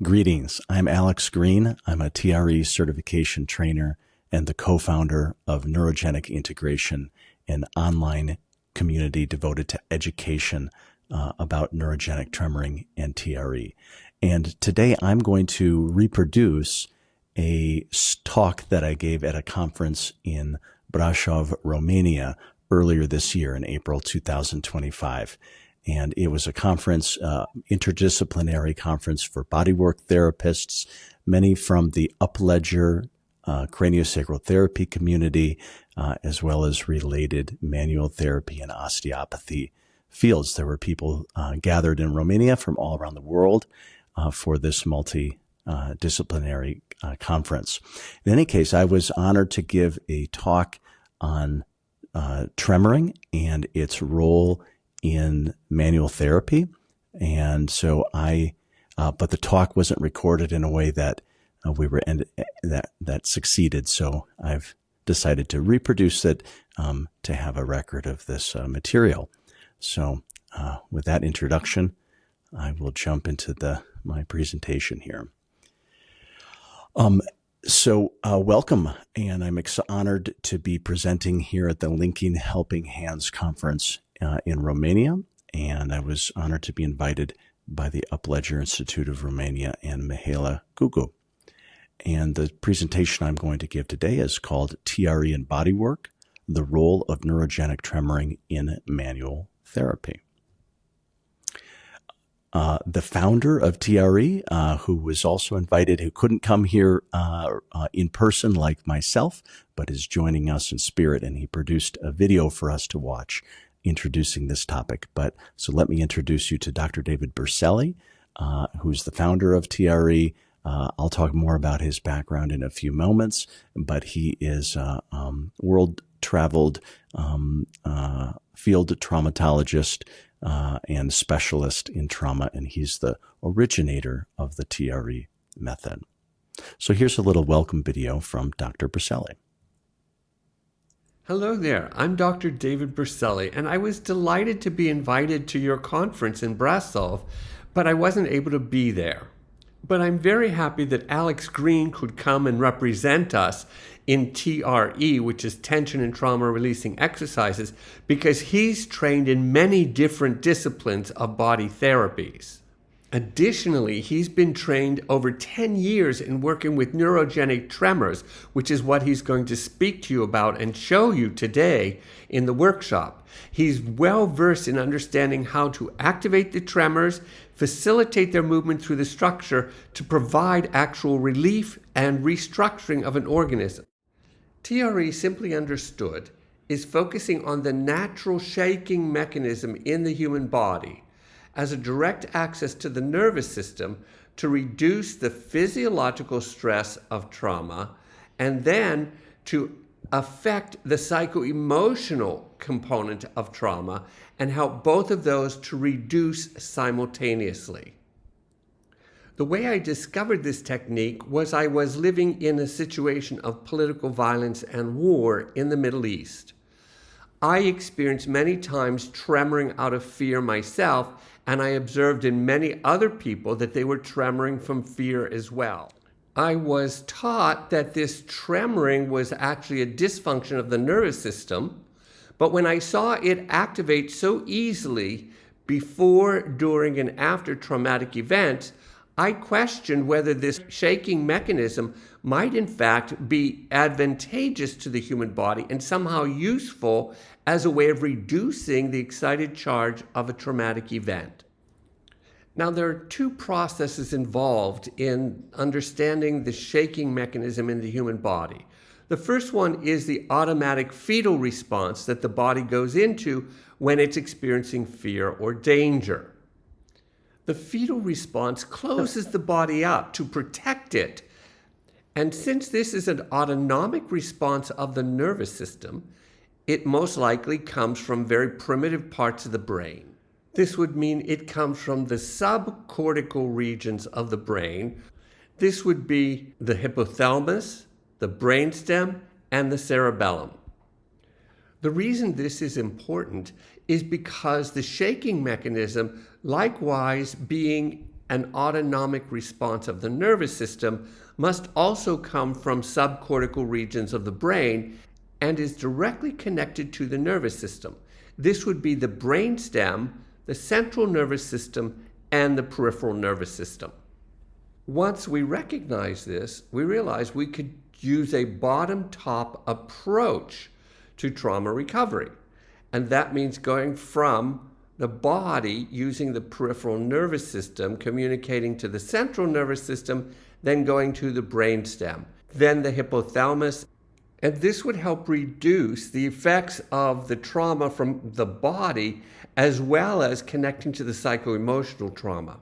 Greetings. I'm Alex Green. I'm a TRE certification trainer and the co-founder of Neurogenic Integration, an online community devoted to education about neurogenic tremoring and TRE. And today I'm going to reproduce a talk that I gave at a conference in Braşov, Romania earlier this year in April 2025. And it was a conference, interdisciplinary conference for bodywork therapists, many from the Upledger craniosacral therapy community, as well as related manual therapy and osteopathy fields. There were people gathered in Romania from all around the world for this multidisciplinary conference. In any case, I was honored to give a talk on tremoring and its role in manual therapy. And so but the talk wasn't recorded in a way that that succeeded. So I've decided to reproduce it to have a record of this material. So with that introduction, I will jump into my presentation here. Welcome, and I'm honored to be presenting here at the Linking Helping Hands Conference in Romania, and I was honored to be invited by the Upledger Institute of Romania and Mihaela Gugu. And the presentation I'm going to give today is called TRE and Bodywork, the Role of Neurogenic Tremoring in Manual Therapy. The founder of TRE, who was also invited, who couldn't come here in person like myself, but is joining us in spirit, and he produced a video for us to watch introducing this topic. So let me introduce you to Dr. David Berceli, who's the founder of TRE. I'll talk more about his background in a few moments, but he is a world-traveled field traumatologist and specialist in trauma, and he's the originator of the TRE method. So here's a little welcome video from Dr. Berceli. Hello there, I'm Dr. David Berceli, and I was delighted to be invited to your conference in Brașov, but I wasn't able to be there. But I'm very happy that Alex Green could come and represent us in TRE, which is tension and trauma releasing exercises, because he's trained in many different disciplines of body therapies. Additionally, he's been trained over 10 years in working with neurogenic tremors, which is what he's going to speak to you about and show you today in the workshop. He's well versed in understanding how to activate the tremors, facilitate their movement through the structure to provide actual relief and restructuring of an organism. TRE, simply understood, is focusing on the natural shaking mechanism in the human body as a direct access to the nervous system to reduce the physiological stress of trauma and then to affect the psycho-emotional component of trauma and help both of those to reduce simultaneously. The way I discovered this technique was I was living in a situation of political violence and war in the Middle East. I experienced many times tremoring out of fear myself, and I observed in many other people that they were tremoring from fear as well. I was taught that this tremoring was actually a dysfunction of the nervous system, but when I saw it activate so easily before, during, and after traumatic events, I questioned whether this shaking mechanism might in fact be advantageous to the human body and somehow useful as a way of reducing the excited charge of a traumatic event. Now, there are two processes involved in understanding the shaking mechanism in the human body. The first one is the automatic fetal response that the body goes into when it's experiencing fear or danger. The fetal response closes the body up to protect it. And since this is an autonomic response of the nervous system, it most likely comes from very primitive parts of the brain. This would mean it comes from the subcortical regions of the brain. This would be the hypothalamus, the brainstem, and the cerebellum. The reason this is important is because the shaking mechanism, likewise being an autonomic response of the nervous system must also come from subcortical regions of the brain and is directly connected to the nervous system. This would be the brainstem, the central nervous system, and the peripheral nervous system. Once we recognize this, we realize we could use a bottom-top approach to trauma recovery. And that means going from the body using the peripheral nervous system, communicating to the central nervous system, then going to the brainstem, then the hypothalamus. And this would help reduce the effects of the trauma from the body, as well as connecting to the psycho-emotional trauma.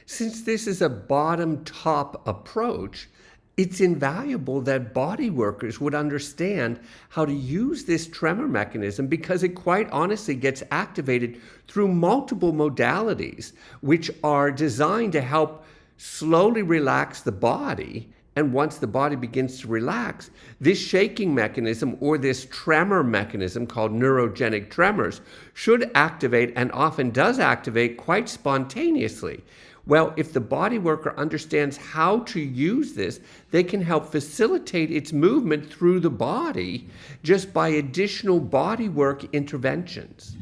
Since this is a bottom-top approach, it's invaluable that body workers would understand how to use this tremor mechanism, because it quite honestly gets activated through multiple modalities, which are designed to help slowly relax the body. And once the body begins to relax, this shaking mechanism, or this tremor mechanism called neurogenic tremors, should activate, and often does activate, quite spontaneously. Well, if the body worker understands how to use this, they can help facilitate its movement through the body just by additional body work interventions.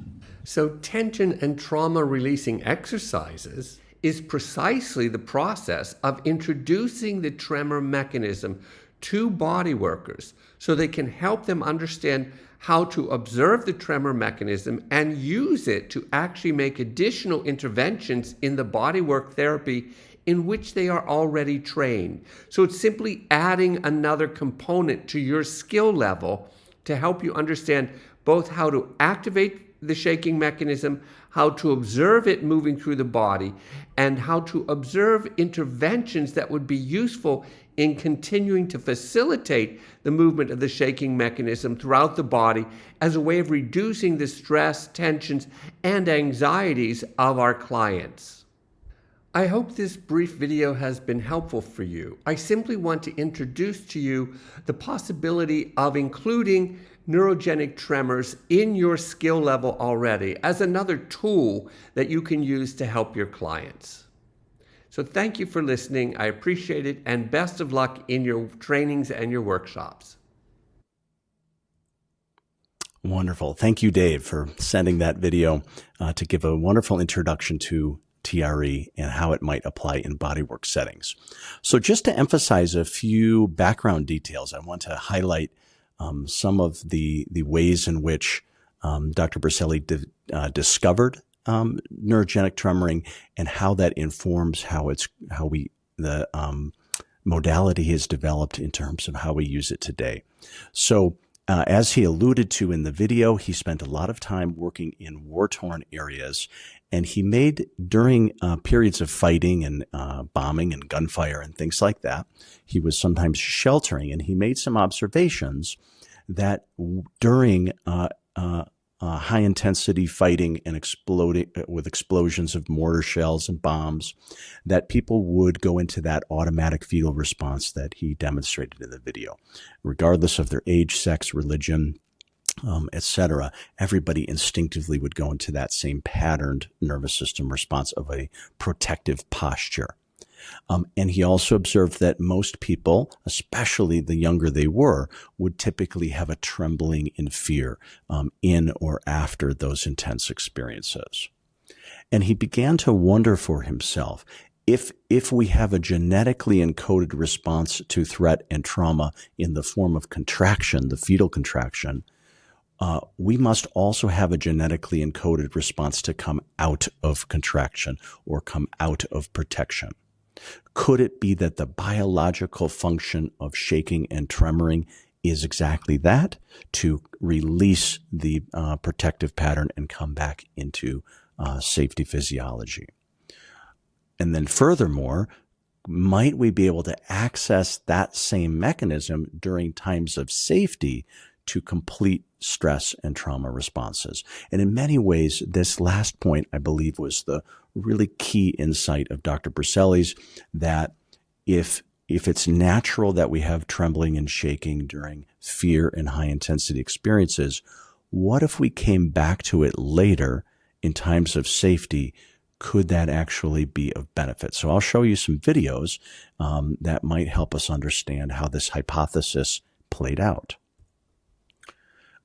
So tension and trauma releasing exercises is precisely the process of introducing the tremor mechanism to body workers so they can help them understand how to observe the tremor mechanism and use it to actually make additional interventions in the bodywork therapy in which they are already trained. So it's simply adding another component to your skill level to help you understand both how to activate the shaking mechanism, how to observe it moving through the body, and how to observe interventions that would be useful in continuing to facilitate the movement of the shaking mechanism throughout the body as a way of reducing the stress, tensions, and anxieties of our clients. I hope this brief video has been helpful for you. I simply want to introduce to you the possibility of including neurogenic tremors in your skill level already as another tool that you can use to help your clients. So thank you for listening. I appreciate it, and best of luck in your trainings and your workshops. Wonderful. Thank you, Dave, for sending that video to give a wonderful introduction to TRE and how it might apply in bodywork settings. So just to emphasize a few background details, I want to highlight some of the ways in which Dr. Brașov discovered neurogenic tremoring and how that informs how the modality is developed in terms of how we use it today. So as he alluded to in the video, he spent a lot of time working in war-torn areas, and he made, during periods of fighting and bombing and gunfire and things like that, he was sometimes sheltering, and he made some observations that during high-intensity fighting and exploding with explosions of mortar shells and bombs, that people would go into that automatic fetal response that he demonstrated in the video. Regardless of their age, sex, religion, etc., everybody instinctively would go into that same patterned nervous system response of a protective posture. And he also observed that most people, especially the younger they were, would typically have a trembling in fear in or after those intense experiences. And he began to wonder for himself, if we have a genetically encoded response to threat and trauma in the form of contraction, the fetal contraction, we must also have a genetically encoded response to come out of contraction or come out of protection. Could it be that the biological function of shaking and tremoring is exactly that, to release the protective pattern and come back into safety physiology? And then furthermore, might we be able to access that same mechanism during times of safety to complete stress and trauma responses? And in many ways, this last point, I believe, was the really key insight of Dr. Brașov's, that if it's natural that we have trembling and shaking during fear and high-intensity experiences, what if we came back to it later in times of safety? could that actually be of benefit? So I'll show you some videos that might help us understand how this hypothesis played out.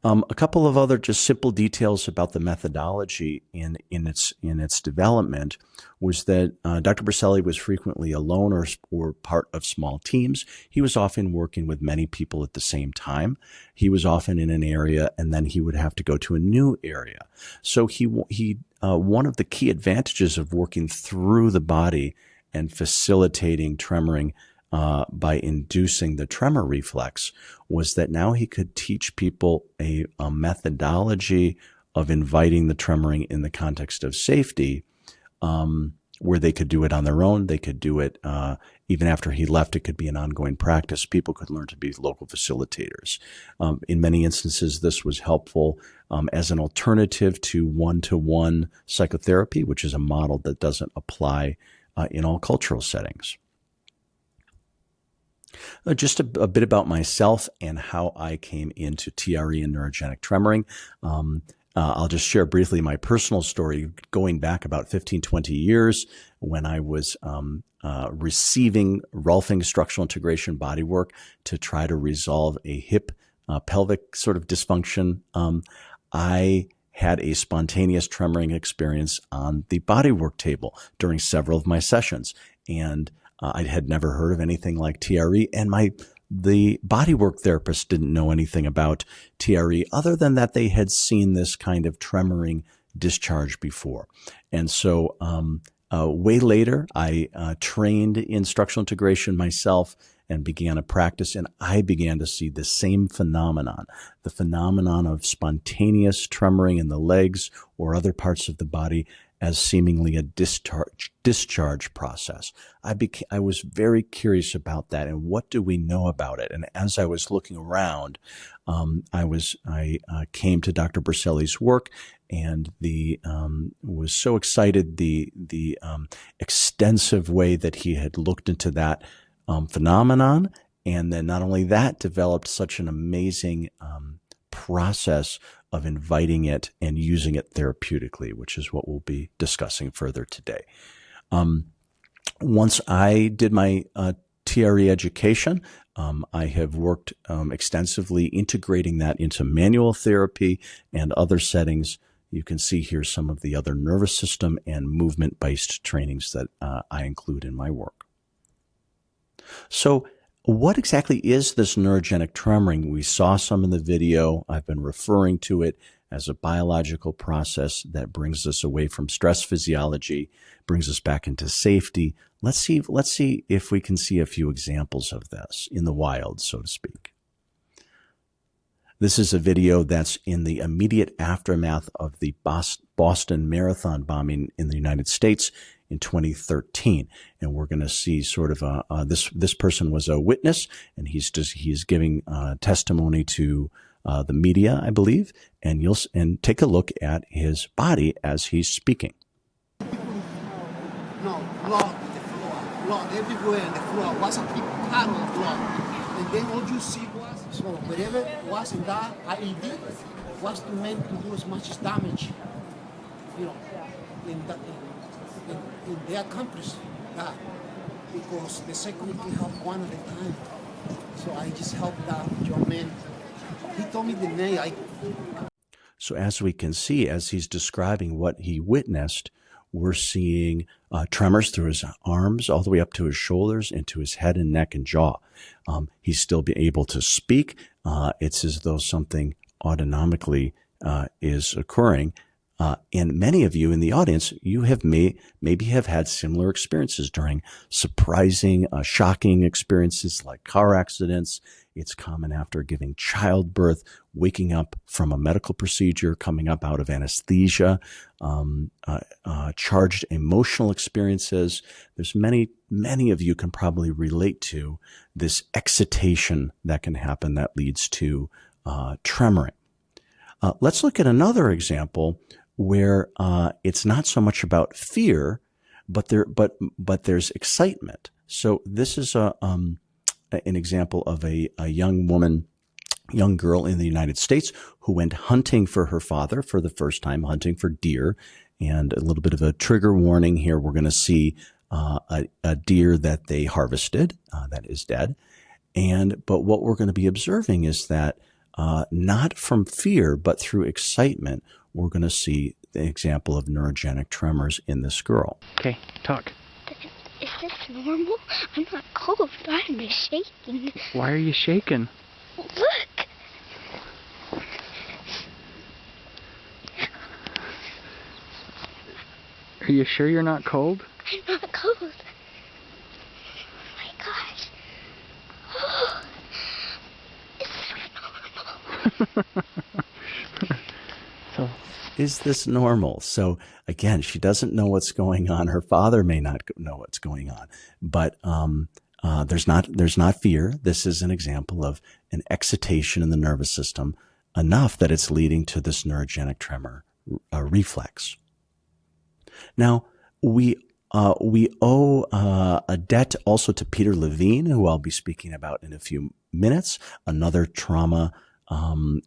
A couple of other just simple details about the methodology in its development was that Dr. Brașov was frequently alone or part of small teams. He was often working with many people at the same time. He was often in an area and then he would have to go to a new area. So one of the key advantages of working through the body and facilitating tremoring by inducing the tremor reflex was that now he could teach people a methodology of inviting the tremoring in the context of safety, where they could do it on their own. They could do it even after he left. It could be an ongoing practice. People could learn to be local facilitators. In many instances, this was helpful as an alternative to one-to-one psychotherapy, which is a model that doesn't apply in all cultural settings. Just a bit about myself and how I came into TRE and neurogenic tremoring. I'll just share briefly my personal story going back about 15, 20 years when I was receiving Rolfing structural integration bodywork to try to resolve a hip pelvic sort of dysfunction. I had a spontaneous tremoring experience on the bodywork table during several of my sessions, and I had never heard of anything like TRE, and the bodywork therapist didn't know anything about TRE other than that they had seen this kind of tremoring discharge before. And so way later, I trained in structural integration myself and began a practice, and I began to see the same phenomenon, the phenomenon of spontaneous tremoring in the legs or other parts of the body as seemingly a discharge process. I was very curious about that, and what do we know about it? And as I was looking around, I came to Dr. Brașov's work, and was so excited the extensive way that he had looked into that phenomenon, and then not only that, developed such an amazing process of inviting it and using it therapeutically, which is what we'll be discussing further today. Once I did my TRE education, I have worked extensively integrating that into manual therapy and other settings. You can see here some of the other nervous system and movement-based trainings that I include in my work. So what exactly is this neurogenic tremoring? We saw some in the video. I've been referring to it as a biological process that brings us away from stress physiology, brings us back into safety. Let's see if we can see a few examples of this in the wild, so to speak. This is a video that's in the immediate aftermath of the Boston Marathon bombing in the United States in 2013, and we're going to see sort of this person was a witness, and he's giving testimony to the media, I believe, and take a look at his body as he's speaking. No, blood, the floor, blood everywhere on the floor. Was a big pile of blood, and then all you see was so whatever was in that IED was meant to do as much damage, and they accomplished that because the security helped one at a time. So I just helped that young man. He told me the name. So as we can see, as he's describing what he witnessed, we're seeing tremors through his arms all the way up to his shoulders into his head and neck and jaw. He's still able to speak. It's as though something autonomically is occurring. And many of you in the audience, you have maybe have had similar experiences during surprising, shocking experiences like car accidents. It's common after giving childbirth, waking up from a medical procedure, coming up out of anesthesia, charged emotional experiences. There's many of you can probably relate to this excitation that can happen that leads to tremoring. Let's look at another example where it's not so much about fear, but there's excitement. So this is an example of a young girl in the United States who went hunting for her father for the first time, hunting for deer, And a little bit of a trigger warning here. We're going to see a deer that they harvested that is dead. But what we're going to be observing is that not from fear, but through excitement, we're going to see the example of neurogenic tremors in this girl. Okay, talk. Is this normal? I'm not cold, I'm just shaking. Why are you shaking? Look! Are you sure you're not cold? I'm not cold. Oh my gosh. Oh, it's normal. So, Is this normal? So again, she doesn't know what's going on. Her father may not know what's going on, but there's not fear. This is an example of an excitation in the nervous system enough that it's leading to this neurogenic tremor reflex. Now we owe a debt also to Peter Levine, who I'll be speaking about in a few minutes, another trauma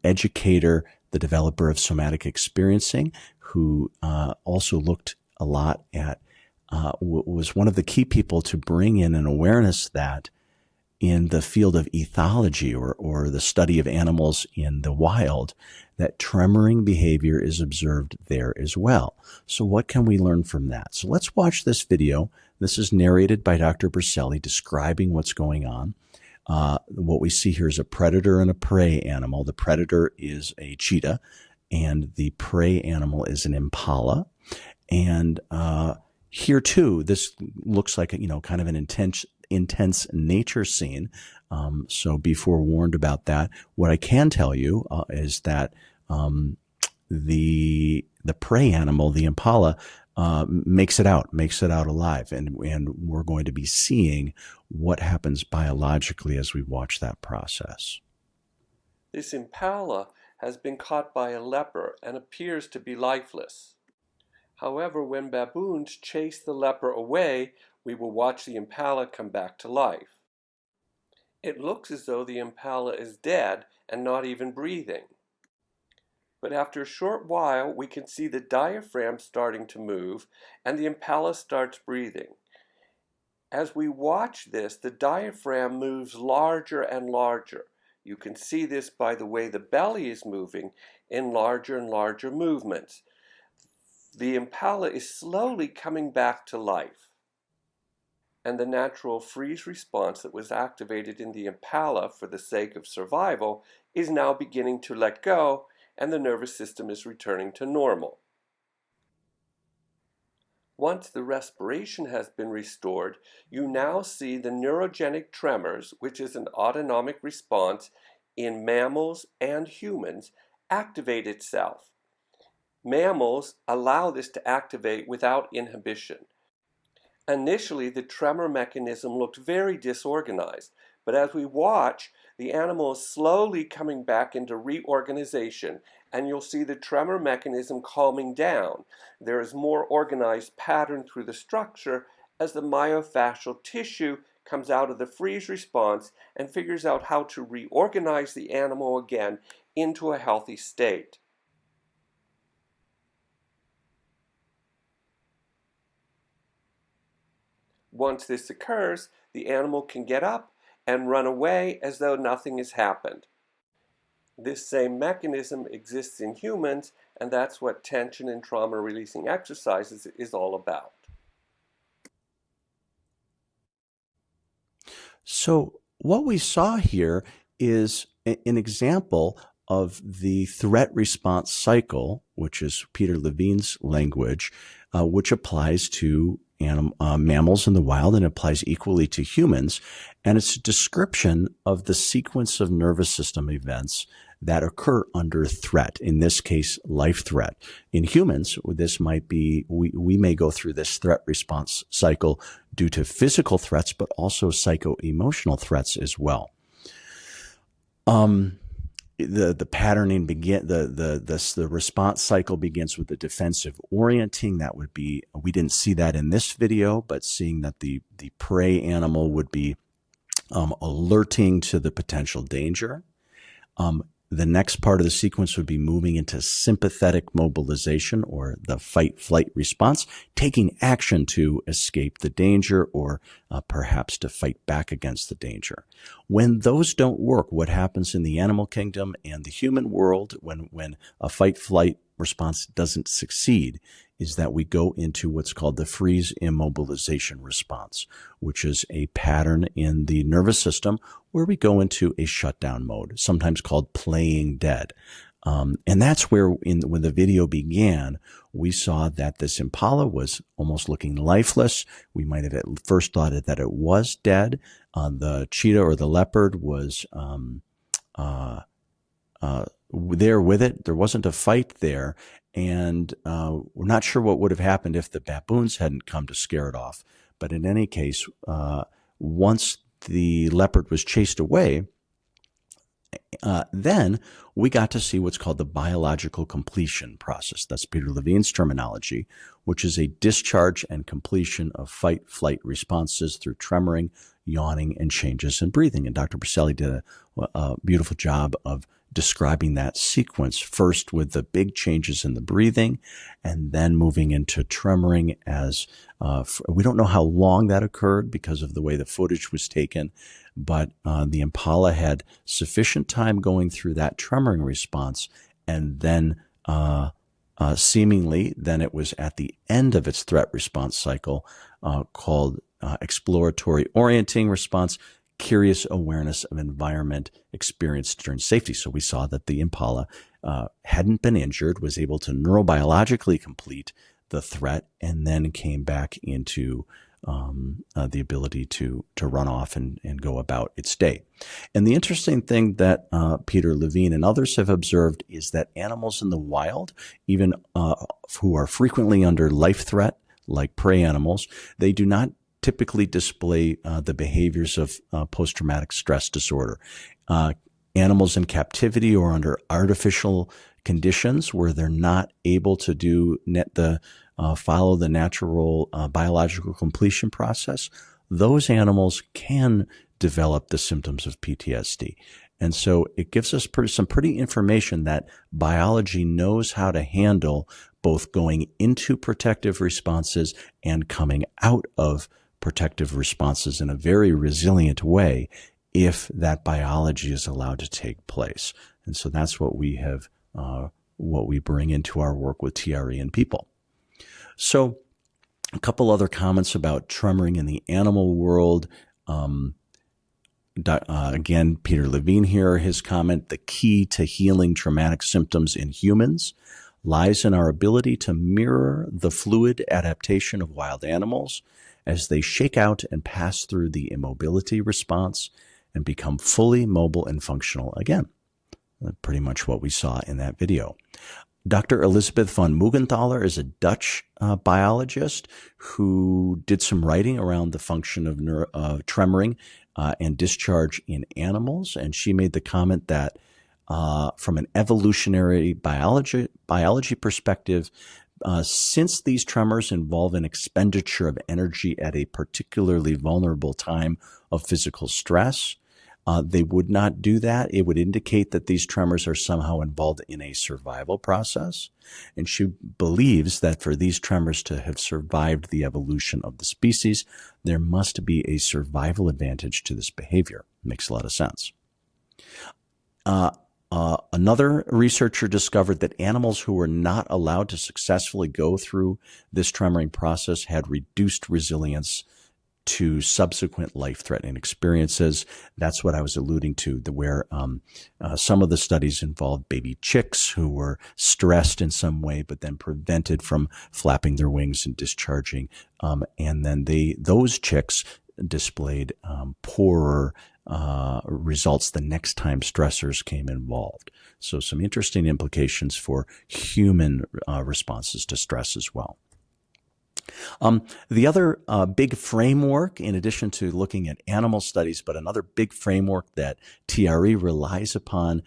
educator, the developer of somatic experiencing, who also looked a lot at, was one of the key people to bring in an awareness that in the field of ethology or the study of animals in the wild, that tremoring behavior is observed there as well. So what can we learn from that? So let's watch this video. This is narrated by Dr. Berselli describing what's going on. What we see here is a predator and a prey animal. The predator is a cheetah, and the prey animal is an impala. And here too, this looks like kind of an intense nature scene. So be forewarned about that. What I can tell you is that the prey animal, the impala, makes it out alive, and we're going to be seeing what happens biologically as we watch that process. This impala has been caught by a leopard and appears to be lifeless. However, when baboons chase the leopard away, we will watch the impala come back to life. It looks as though the impala is dead and not even breathing. But after a short while, we can see the diaphragm starting to move and the impala starts breathing. As we watch this, the diaphragm moves larger and larger. You can see this by the way the belly is moving in larger and larger movements. The impala is slowly coming back to life. And the natural freeze response that was activated in the impala for the sake of survival is now beginning to let go, and the nervous system is returning to normal. Once the respiration has been restored, you now see the neurogenic tremors, which is an autonomic response in mammals and humans, activate itself. Mammals allow this to activate without inhibition. Initially, the tremor mechanism looked very disorganized, but as we watch, the animal is slowly coming back into reorganization, and you'll see the tremor mechanism calming down. There is more organized pattern through the structure as the myofascial tissue comes out of the freeze response and figures out how to reorganize the animal again into a healthy state. Once this occurs, the animal can get up and run away as though nothing has happened. This same mechanism exists in humans, and that's what tension and trauma releasing exercises is all about. So what we saw here is an example of the threat response cycle, which is Peter Levine's language, which applies to mammals in the wild and applies equally to humans. And it's a description of the sequence of nervous system events that occur under threat, in this case, life threat. In humans, this might be, we may go through this threat response cycle due to physical threats, but also psycho-emotional threats as well. The patterning the response cycle begins with the defensive orienting. That would be, we didn't see that in this video, but seeing that the prey animal would be alerting to the potential danger. The next part of the sequence would be moving into sympathetic mobilization, or the fight-flight response, taking action to escape the danger or perhaps to fight back against the danger. When those don't work, what happens in the animal kingdom and the human world when a fight-flight response doesn't succeed is that we go into what's called the freeze immobilization response, which is a pattern in the nervous system where we go into a shutdown mode, sometimes called playing dead. And that's where when the video began, we saw that this impala was almost looking lifeless. We might have at first thought that it was dead. The cheetah or the leopard was there with it. There wasn't a fight there. And we're not sure what would have happened if the baboons hadn't come to scare it off. But in any case, once the leopard was chased away, then we got to see what's called the biological completion process. That's Peter Levine's terminology, which is a discharge and completion of fight-flight responses through tremoring, yawning, and changes in breathing. And Dr. Berselli did a beautiful job of describing that sequence, first with the big changes in the breathing and then moving into tremoring as we don't know how long that occurred because of the way the footage was taken, but the impala had sufficient time going through that tremoring response, and then seemingly then it was at the end of its threat response cycle called exploratory orienting response, curious awareness of environment experienced during safety. So we saw that the impala hadn't been injured, was able to neurobiologically complete the threat, and then came back into the ability to run off and go about its day. And the interesting thing that Peter Levine and others have observed is that animals in the wild, even who are frequently under life threat, like prey animals, they do not typically display the behaviors of post-traumatic stress disorder. Animals in captivity or under artificial conditions where they're not able to do follow the natural biological completion process, those animals can develop the symptoms of PTSD. And so it gives us some pretty information that biology knows how to handle both going into protective responses and coming out of protective responses in a very resilient way if that biology is allowed to take place. And so that's what we have, what we bring into our work with TRE and people. So a couple other comments about tremoring in the animal world. Again, Peter Levine here, his comment, the key to healing traumatic symptoms in humans lies in our ability to mirror the fluid adaptation of wild animals as they shake out and pass through the immobility response and become fully mobile and functional again. Pretty much what we saw in that video. Dr. Elisabeth van Muggenthaler is a Dutch biologist who did some writing around the function of tremoring and discharge in animals. And she made the comment that from an evolutionary biology perspective, since these tremors involve an expenditure of energy at a particularly vulnerable time of physical stress, they would not do that. It would indicate that these tremors are somehow involved in a survival process. And she believes that for these tremors to have survived the evolution of the species, there must be a survival advantage to this behavior. Makes a lot of sense. Another researcher discovered that animals who were not allowed to successfully go through this tremoring process had reduced resilience to subsequent life-threatening experiences. That's what I was alluding to, where some of the studies involved baby chicks who were stressed in some way, but then prevented from flapping their wings and discharging. And then those chicks displayed poorer results the next time stressors came involved. So some interesting implications for human responses to stress as well. The other big framework, in addition to looking at animal studies, but another big framework that TRE relies upon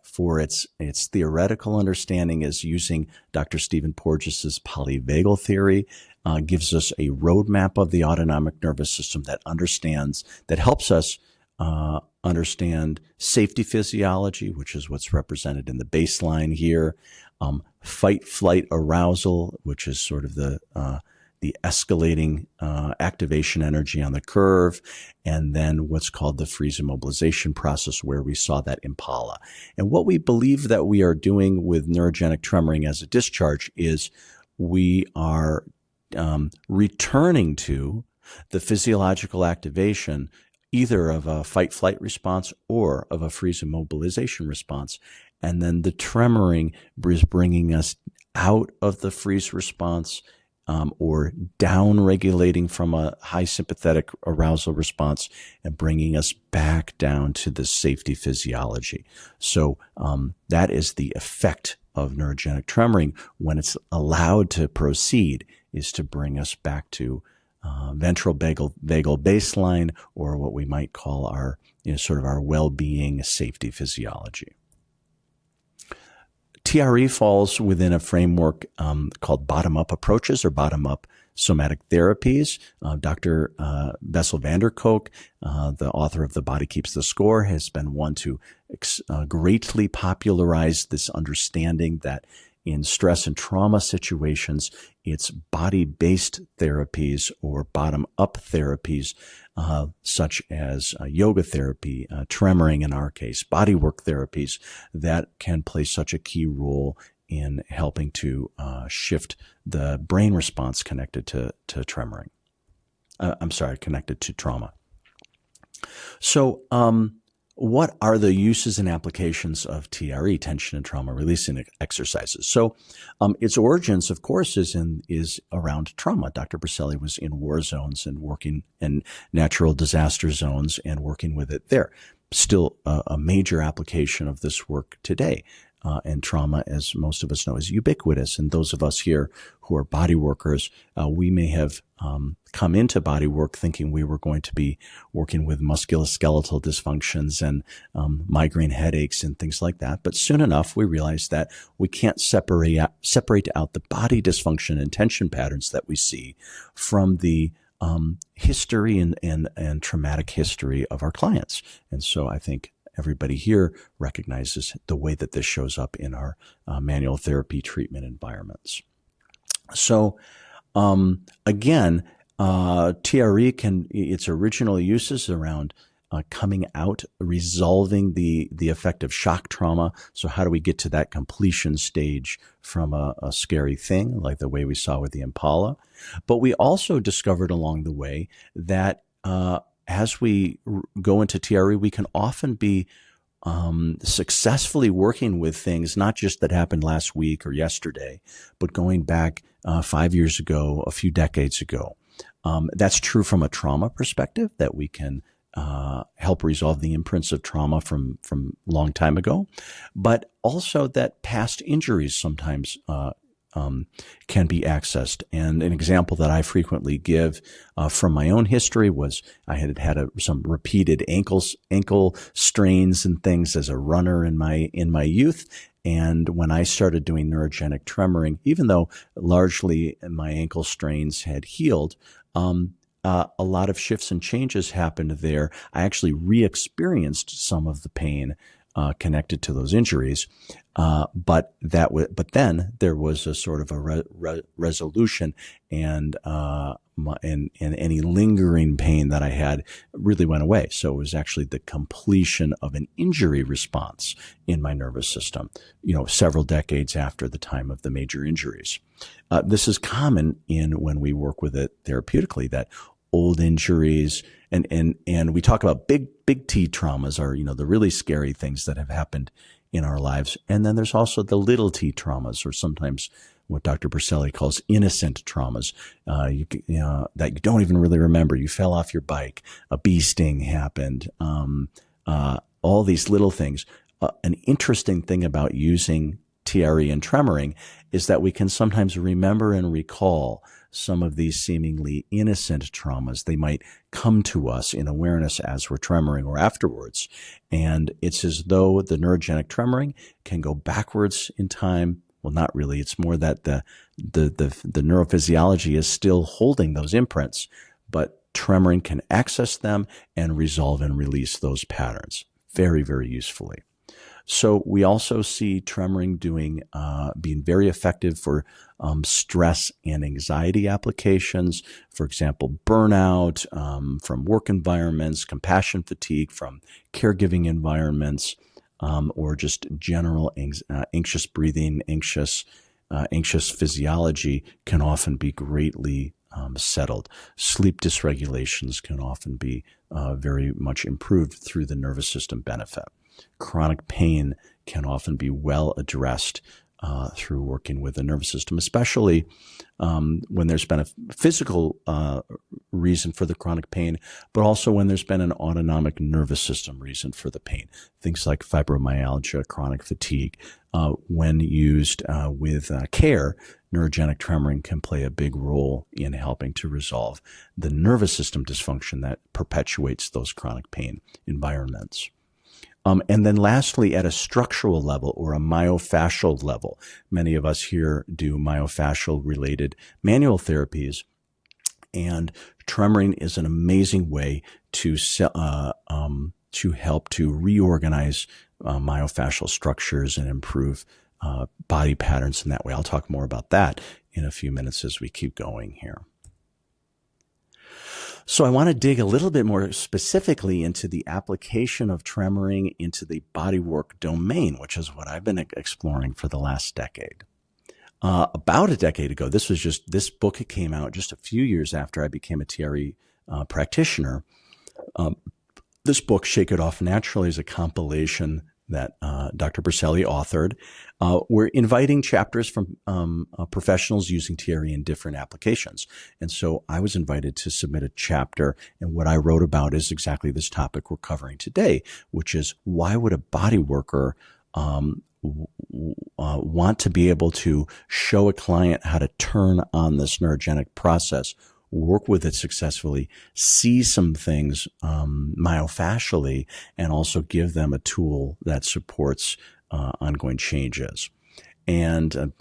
for its theoretical understanding is using Dr. Stephen Porges's polyvagal theory, gives us a roadmap of the autonomic nervous system that helps us understand safety physiology, which is what's represented in the baseline here, fight-flight arousal, which is sort of the escalating activation energy on the curve, and then what's called the freeze immobilization process, where we saw that impala. And what we believe that we are doing with neurogenic tremoring as a discharge is we are returning to the physiological activation either of a fight-flight response or of a freeze immobilization response. And then the tremoring is bringing us out of the freeze response or down-regulating from a high sympathetic arousal response and bringing us back down to the safety physiology. So that is the effect of neurogenic tremoring when it's allowed to proceed, is to bring us back to ventral vagal baseline, or what we might call our, sort of our well-being safety physiology. TRE falls within a framework called bottom-up approaches or bottom-up somatic therapies. Dr. Bessel van der Kolk, the author of The Body Keeps the Score, has been one to greatly popularize this understanding that in stress and trauma situations, it's body-based therapies or bottom-up therapies, such as yoga therapy, tremoring in our case, bodywork therapies, that can play such a key role in helping to shift the brain response connected to tremoring. Connected to trauma. So, what are the uses and applications of TRE, tension and trauma releasing exercises? So, its origins, of course, is around trauma. Dr. Brașov was in war zones and working in natural disaster zones and working with it there. Still a major application of this work today. And trauma, as most of us know, is ubiquitous. And those of us here who are body workers, we may have come into body work thinking we were going to be working with musculoskeletal dysfunctions and migraine headaches and things like that. But soon enough, we realized that we can't separate out the body dysfunction and tension patterns that we see from the history and traumatic history of our clients. And so I think everybody here recognizes the way that this shows up in our manual therapy treatment environments. So, again, TRE its original uses around coming out, resolving the effect of shock trauma. So how do we get to that completion stage from a scary thing, like the way we saw with the impala? But we also discovered along the way that as we go into TRE, we can often be successfully working with things, not just that happened last week or yesterday, but going back 5 years ago, a few decades ago. That's true from a trauma perspective, that we can help resolve the imprints of trauma from long time ago, but also that past injuries sometimes can be accessed. And an example that I frequently give from my own history was I had some repeated ankle strains and things as a runner in my youth. And when I started doing neurogenic tremoring, even though largely my ankle strains had healed, a lot of shifts and changes happened there. I actually re-experienced some of the pain connected to those injuries, but then there was a sort of a resolution, and any lingering pain that I had really went away. So it was actually the completion of an injury response in my nervous system, several decades after the time of the major injuries. This is common when we work with it therapeutically, that old injuries and we talk about big T traumas are, the really scary things that have happened in our lives. And then there's also the little T traumas, or sometimes what Dr. Brașov calls innocent traumas, that you don't even really remember. You fell off your bike, a bee sting happened, all these little things. An interesting thing about using TRE and tremoring is that we can sometimes remember and recall some of these seemingly innocent traumas. They might come to us in awareness as we're tremoring or afterwards. And it's as though the neurogenic tremoring can go backwards in time. Well, not really. It's more that the neurophysiology is still holding those imprints, but Tremoring can access them and resolve and release those patterns very, very usefully. So we also see Tremoring being very effective for stress and anxiety applications. For example, burnout from work environments, compassion fatigue from caregiving environments, or just general anxious breathing, anxious physiology can often be greatly settled. Sleep dysregulations can often be very much improved through the nervous system benefit. Chronic pain can often be well addressed through working with the nervous system, especially when there's been a physical reason for the chronic pain, but also when there's been an autonomic nervous system reason for the pain. Things like fibromyalgia, chronic fatigue. When used with care, neurogenic tremoring can play a big role in helping to resolve the nervous system dysfunction that perpetuates those chronic pain environments. And then lastly, at a structural level or a myofascial level, many of us here do myofascial related manual therapies, and tremoring is an amazing way to help to reorganize myofascial structures and improve body patterns in that way. I'll talk more about that in a few minutes as we keep going here. So I want to dig a little bit more specifically into the application of tremoring into the bodywork domain, which is what I've been exploring for the last decade. About a decade ago, this book came out just a few years after I became a TRE practitioner. This book, Shake It Off Naturally, is a compilation that Dr. Braşov authored. We're inviting chapters from professionals using TRE in different applications. And so I was invited to submit a chapter, and what I wrote about is exactly this topic we're covering today, which is why would a body worker want to be able to show a client how to turn on this neurogenic process, work with it successfully, see some things myofascially, and also give them a tool that supports ongoing changes. And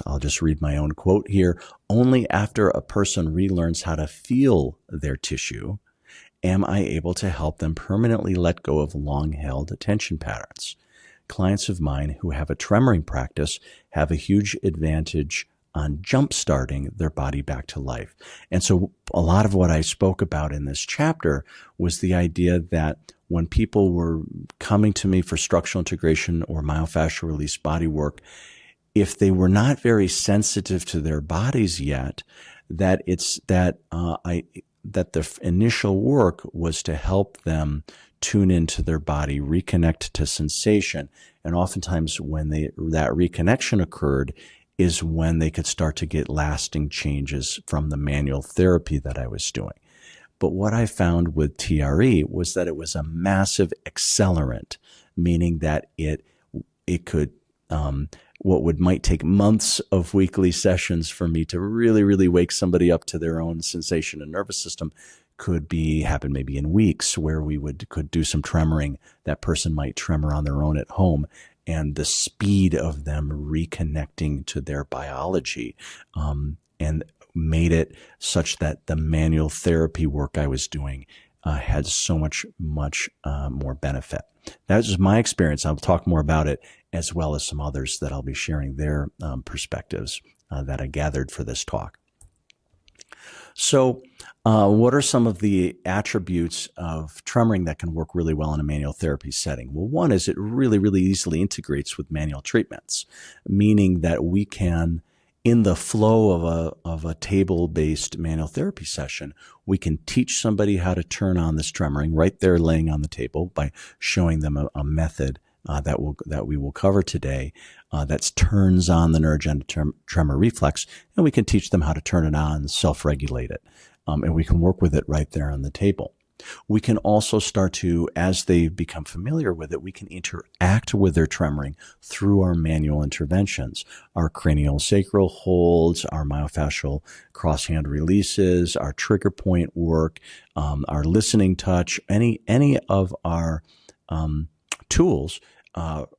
I'll just read my own quote here. Only after a person relearns how to feel their tissue am I able to help them permanently let go of long-held attention patterns. Clients of mine who have a tremoring practice have a huge advantage on jump-starting their body back to life. And so a lot of what I spoke about in this chapter was the idea that when people were coming to me for structural integration or myofascial release body work, if they were not very sensitive to their bodies yet, that the initial work was to help them tune into their body, reconnect to sensation. And oftentimes when that reconnection occurred is when they could start to get lasting changes from the manual therapy that I was doing. But what I found with TRE was that it was a massive accelerant, meaning that it could, what might take months of weekly sessions for me to really, really wake somebody up to their own sensation and nervous system could happen maybe in weeks, where we could do some tremoring. That person might tremor on their own at home, and the speed of them reconnecting to their biology and made it such that the manual therapy work I was doing had so much more benefit. That was my experience. I'll talk more about it, as well as some others that I'll be sharing their perspectives that I gathered for this talk. So what are some of the attributes of tremoring that can work really well in a manual therapy setting? Well, one is it really, really easily integrates with manual treatments, meaning that we can, in the flow of a table-based manual therapy session, we can teach somebody how to turn on this tremoring right there laying on the table by showing them a method that we will cover today that turns on the neurogenic tremor reflex, and we can teach them how to turn it on, self-regulate it, and we can work with it right there on the table. We can also start to, as they become familiar with it, we can interact with their tremoring through our manual interventions, our cranial sacral holds, our myofascial cross-hand releases, our trigger point work, our listening touch, any of our tools,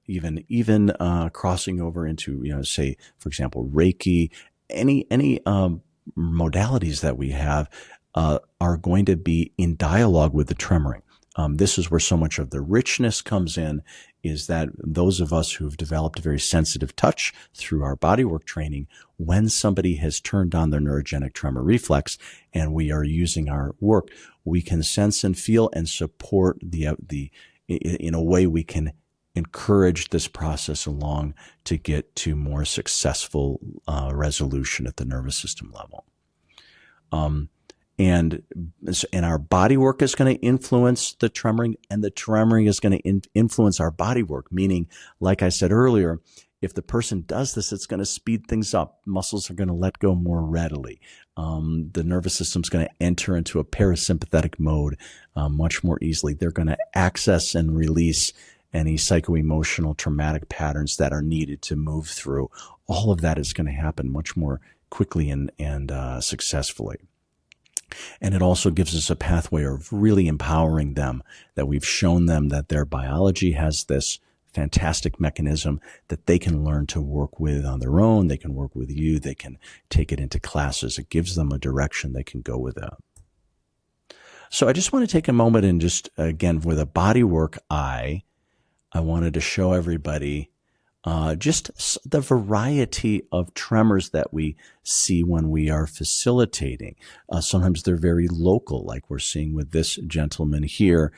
even crossing over into, say, for example, Reiki, any modalities that we have are going to be in dialogue with the tremoring. This is where so much of the richness comes in, is that those of us who've developed a very sensitive touch through our bodywork training, when somebody has turned on their neurogenic tremor reflex and we are using our work, we can sense and feel and support in a way we can encourage this process along to get to more successful resolution at the nervous system level. And our body work is going to influence the tremoring, and the tremoring is going to influence our body work. Meaning, like I said earlier, if the person does this, it's going to speed things up. Muscles are going to let go more readily. The nervous system is going to enter into a parasympathetic mode much more easily. They're going to access and release any psycho-emotional traumatic patterns that are needed to move through. All of that is going to happen much more quickly and successfully. And it also gives us a pathway of really empowering them, that we've shown them that their biology has this fantastic mechanism that they can learn to work with on their own. They can work with you. They can take it into classes. It gives them a direction they can go with it. So I just want to take a moment and just, again, with a bodywork eye, I wanted to show everybody just the variety of tremors that we see when we are facilitating. Sometimes they're very local, like we're seeing with this gentleman here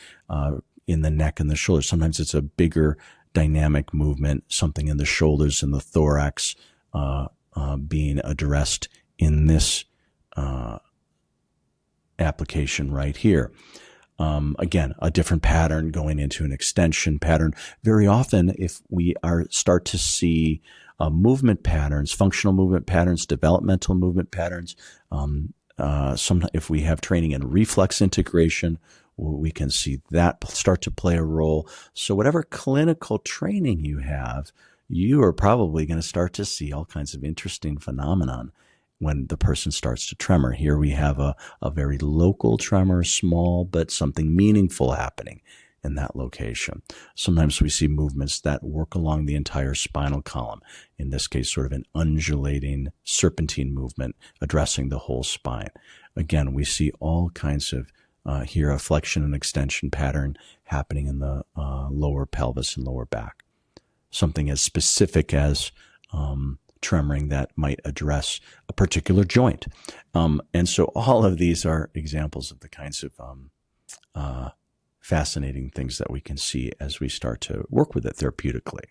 in the neck and the shoulders. Sometimes it's a bigger dynamic movement, something in the shoulders and the thorax being addressed in this application right here. Again, a different pattern going into an extension pattern. Very often, if we start to see movement patterns, functional movement patterns, developmental movement patterns, if we have training in reflex integration, we can see that start to play a role. So whatever clinical training you have, you are probably going to start to see all kinds of interesting phenomenon when the person starts to tremor. Here we have a very local tremor, small, but something meaningful happening in that location. Sometimes we see movements that work along the entire spinal column. In this case, sort of an undulating serpentine movement addressing the whole spine. Again, we see all kinds of, here a flexion and extension pattern happening in the lower pelvis and lower back. Something as specific as tremoring that might address a particular joint. And so all of these are examples of the kinds of fascinating things that we can see as we start to work with it therapeutically.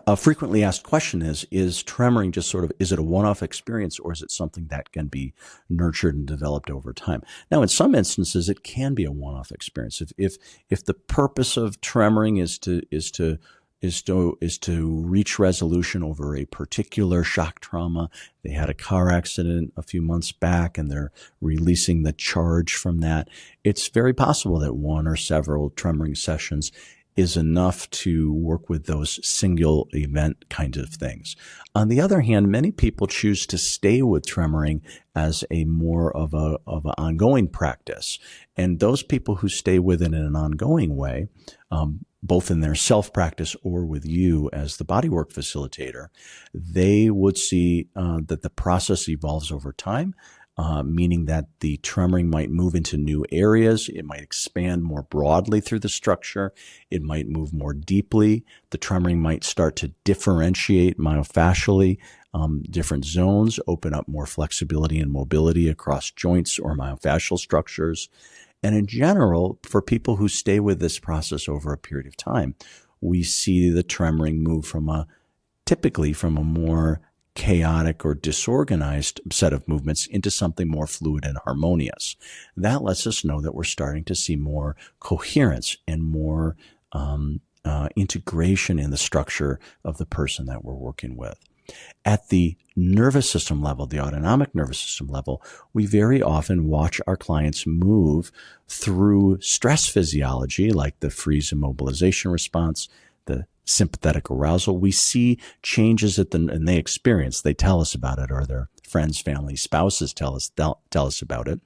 A frequently asked question is tremoring just sort of, is it a one-off experience, or is it something that can be nurtured and developed over time? Now, in some instances, it can be a one-off experience. If the purpose of tremoring is to reach resolution over a particular shock trauma. They had a car accident a few months back and they're releasing the charge from that. It's very possible that one or several tremoring sessions is enough to work with those single event kind of things. On the other hand, many people choose to stay with tremoring as a more of an ongoing practice. And those people who stay with it in an ongoing way, both in their self-practice or with you as the bodywork facilitator, they would see that the process evolves over time, meaning that the tremoring might move into new areas. It might expand more broadly through the structure. It might move more deeply. The tremoring might start to differentiate myofascially. Different zones open up more flexibility and mobility across joints or myofascial structures. And in general, for people who stay with this process over a period of time, we see the tremoring move typically from a more chaotic or disorganized set of movements into something more fluid and harmonious. That lets us know that we're starting to see more coherence and more integration in the structure of the person that we're working with. At the nervous system level, the autonomic nervous system level, we very often watch our clients move through stress physiology, like the freeze immobilization response, the sympathetic arousal. We see changes and they tell us about it, or their friends, family, spouses tell us about it,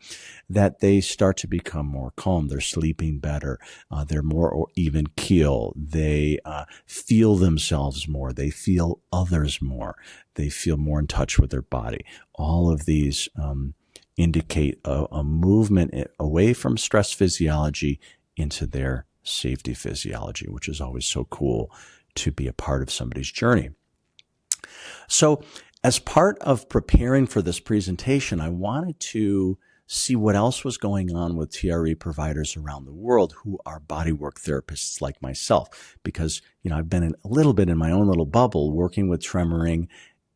that they start to become more calm. They're sleeping better. They're more even keel. They feel themselves more. They feel others more. They feel more in touch with their body. All of these indicate a movement away from stress physiology into their safety physiology, which is always so cool to be a part of somebody's journey. So as part of preparing for this presentation, I wanted to see what else was going on with TRE providers around the world who are bodywork therapists like myself, because, I've been a little bit in my own little bubble working with Tremoring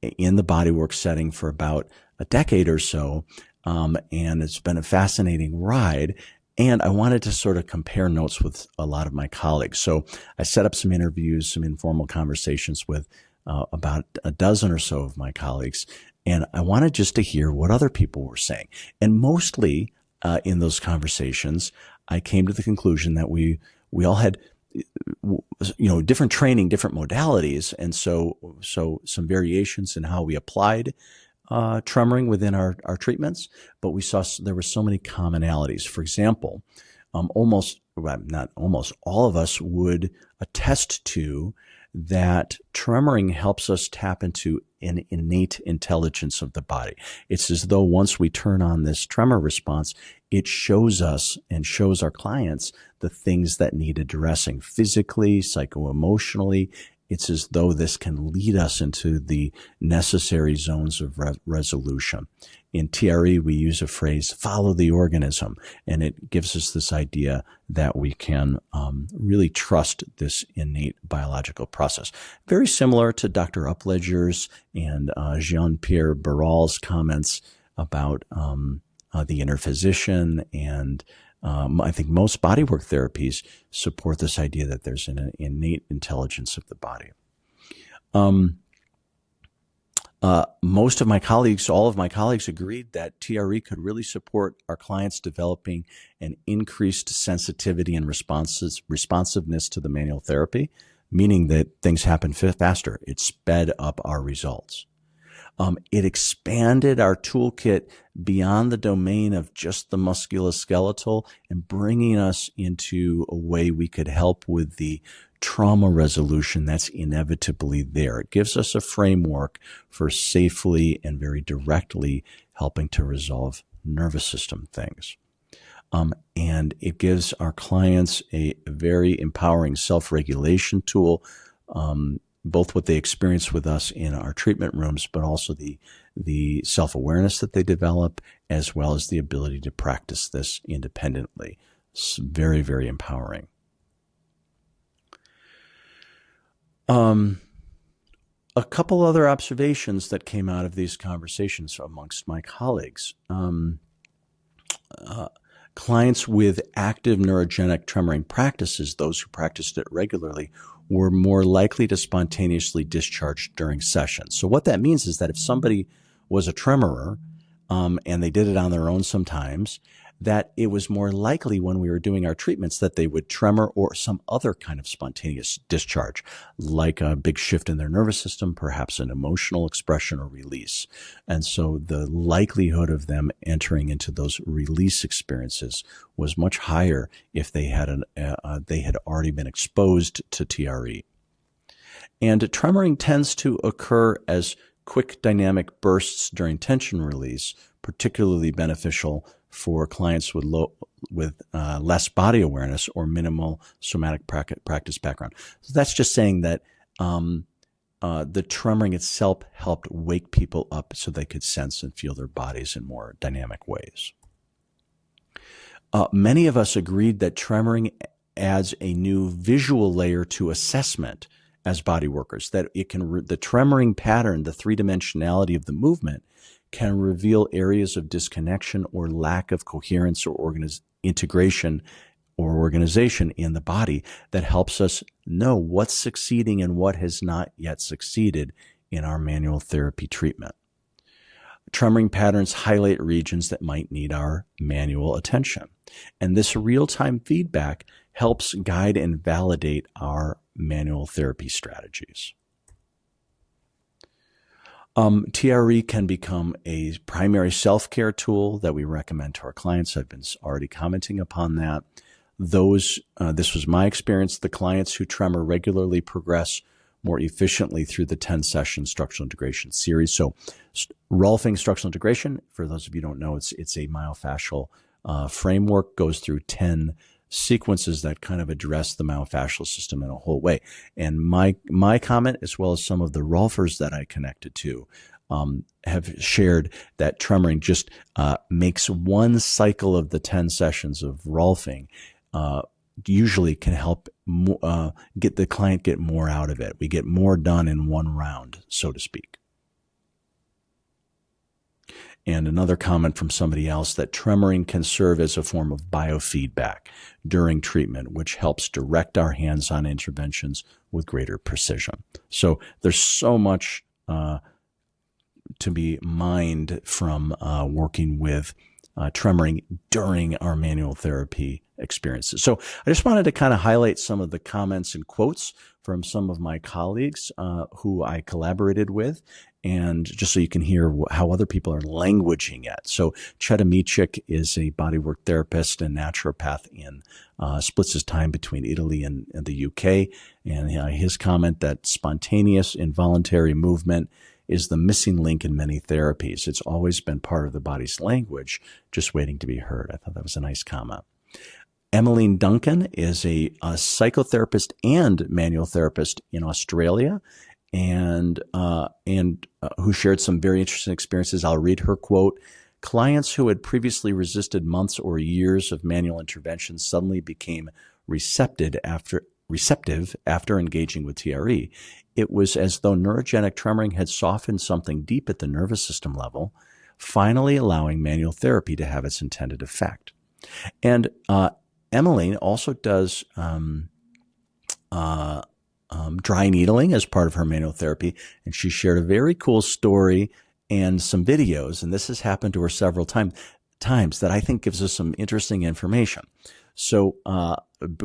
in the bodywork setting for about a decade or so. And it's been a fascinating ride. And I wanted to sort of compare notes with a lot of my colleagues. So I set up some interviews, some informal conversations with about a dozen or so of my colleagues. And I wanted just to hear what other people were saying. And mostly in those conversations, I came to the conclusion that we all had, different training, different modalities. And so some variations in how we applied tremoring within our treatments, but we saw there were so many commonalities. For example, not almost all of us would attest to that tremoring helps us tap into an innate intelligence of the body. It's as though once we turn on this tremor response, it shows us and shows our clients the things that need addressing physically, psycho-emotionally. It's as though this can lead us into the necessary zones of resolution. In TRE, we use a phrase, follow the organism, and it gives us this idea that we can really trust this innate biological process. Very similar to Dr. Upledger's and Jean-Pierre Barral's comments about the inner physician, and I think most bodywork therapies support this idea that there's an innate intelligence of the body. Most of my colleagues, all of my colleagues agreed that TRE could really support our clients developing an increased sensitivity and responsiveness to the manual therapy, meaning that things happen faster. It sped up our results. It expanded our toolkit beyond the domain of just the musculoskeletal and bringing us into a way we could help with the trauma resolution that's inevitably there. It gives us a framework for safely and very directly helping to resolve nervous system things. And it gives our clients a very empowering self-regulation tool, both what they experience with us in our treatment rooms, but also the self-awareness that they develop, as well as the ability to practice this independently. It's very, very empowering. A couple other observations that came out of these conversations amongst my colleagues. Clients with active neurogenic tremoring practices, those who practiced it regularly, were more likely to spontaneously discharge during sessions. So what that means is that if somebody was a tremorer, and they did it on their own sometimes, that it was more likely when we were doing our treatments that they would tremor or some other kind of spontaneous discharge, like a big shift in their nervous system, perhaps an emotional expression or release. And so the likelihood of them entering into those release experiences was much higher if they had already been exposed to TRE. And tremoring tends to occur as quick dynamic bursts during tension release, particularly beneficial for clients with less body awareness or minimal somatic practice background. So that's just saying that the tremoring itself helped wake people up so they could sense and feel their bodies in more dynamic ways. Many of us agreed that tremoring adds a new visual layer to assessment as body workers, that it can the tremoring pattern, the three-dimensionality of the movement, can reveal areas of disconnection or lack of coherence or integration or organization in the body that helps us know what's succeeding and what has not yet succeeded in our manual therapy treatment. Tremoring patterns highlight regions that might need our manual attention. And this real-time feedback helps guide and validate our manual therapy strategies. TRE can become a primary self-care tool that we recommend to our clients. I've been already commenting upon that. This was my experience. The clients who tremor regularly progress more efficiently through the 10-session structural integration series. So Rolfing structural integration, for those of you who don't know, it's a myofascial framework, goes through 10 sequences that kind of address the myofascial system in a whole way. And my comment, as well as some of the Rolfers that I connected to, have shared that tremoring just makes one cycle of the 10 sessions of Rolfing usually can help get the client get more out of it. We get more done in one round, so to speak. And another comment from somebody else that tremoring can serve as a form of biofeedback during treatment, which helps direct our hands-on interventions with greater precision. So there's so much to be mined from working with tremoring during our manual therapy experiences. So I just wanted to kind of highlight some of the comments and quotes from some of my colleagues who I collaborated with, and just so you can hear how other people are languaging it. So Chetamichik is a bodywork therapist and naturopath splits his time between Italy and the UK. And his comment that spontaneous involuntary movement is the missing link in many therapies. It's always been part of the body's language, just waiting to be heard. I thought that was a nice comment. Emmeline Duncan is a psychotherapist and manual therapist in Australia, and who shared some very interesting experiences. I'll read her quote. Clients who had previously resisted months or years of manual intervention suddenly became receptive after engaging with TRE. It was as though neurogenic tremoring had softened something deep at the nervous system level, finally allowing manual therapy to have its intended effect. And Emmeline also does dry needling as part of her manual therapy, and she shared a very cool story and some videos, and this has happened to her several times that I think gives us some interesting information. So a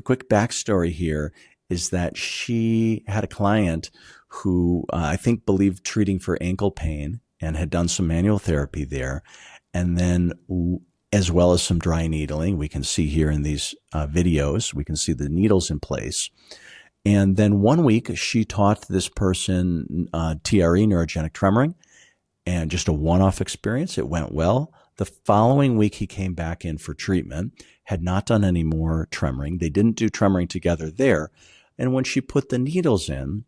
quick backstory here is that she had a client who I think believed treating for ankle pain and had done some manual therapy there, and then as well as some dry needling. We can see here in these videos, we can see the needles in place. And then one week she taught this person TRE, neurogenic tremoring, and just a one-off experience. It went well. The following week he came back in for treatment, had not done any more tremoring. They didn't do tremoring together there. And when she put the needles in,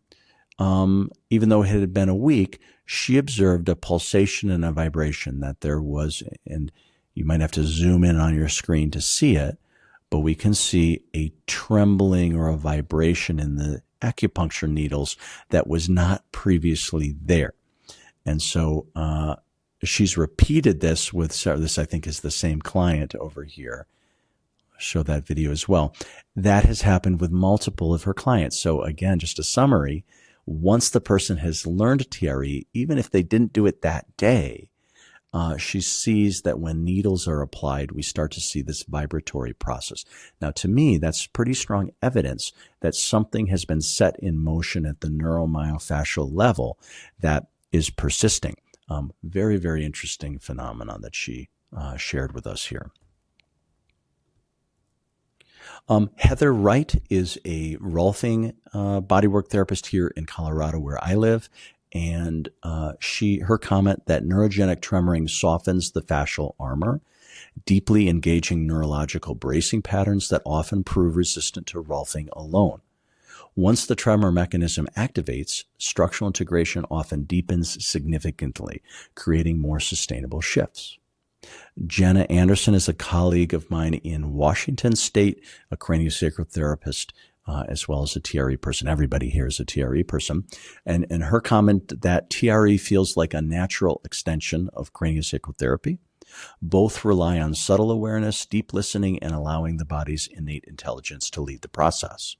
even though it had been a week, she observed a pulsation and a vibration that there was, and you might have to zoom in on your screen to see it, but we can see a trembling or a vibration in the acupuncture needles that was not previously there. And so she's repeated this with, this I think is the same client over here. I'll show that video as well. That has happened with multiple of her clients. So again, just a summary, once the person has learned TRE, even if they didn't do it that day, she sees that when needles are applied, we start to see this vibratory process. Now, to me, that's pretty strong evidence that something has been set in motion at the neuromyofascial level that is persisting. Very, very interesting phenomenon that she shared with us here. Heather Wright is a Rolfing bodywork therapist here in Colorado, where I live. And her comment that neurogenic tremoring softens the fascial armor, deeply engaging neurological bracing patterns that often prove resistant to Rolfing alone. Once the tremor mechanism activates, structural integration often deepens significantly, creating more sustainable shifts. Jenna Anderson is a colleague of mine in Washington State, a craniosacral therapist, as well as a TRE person. Everybody here is a TRE person. And her comment that TRE feels like a natural extension of craniosacral therapy. Both rely on subtle awareness, deep listening, and allowing the body's innate intelligence to lead the process.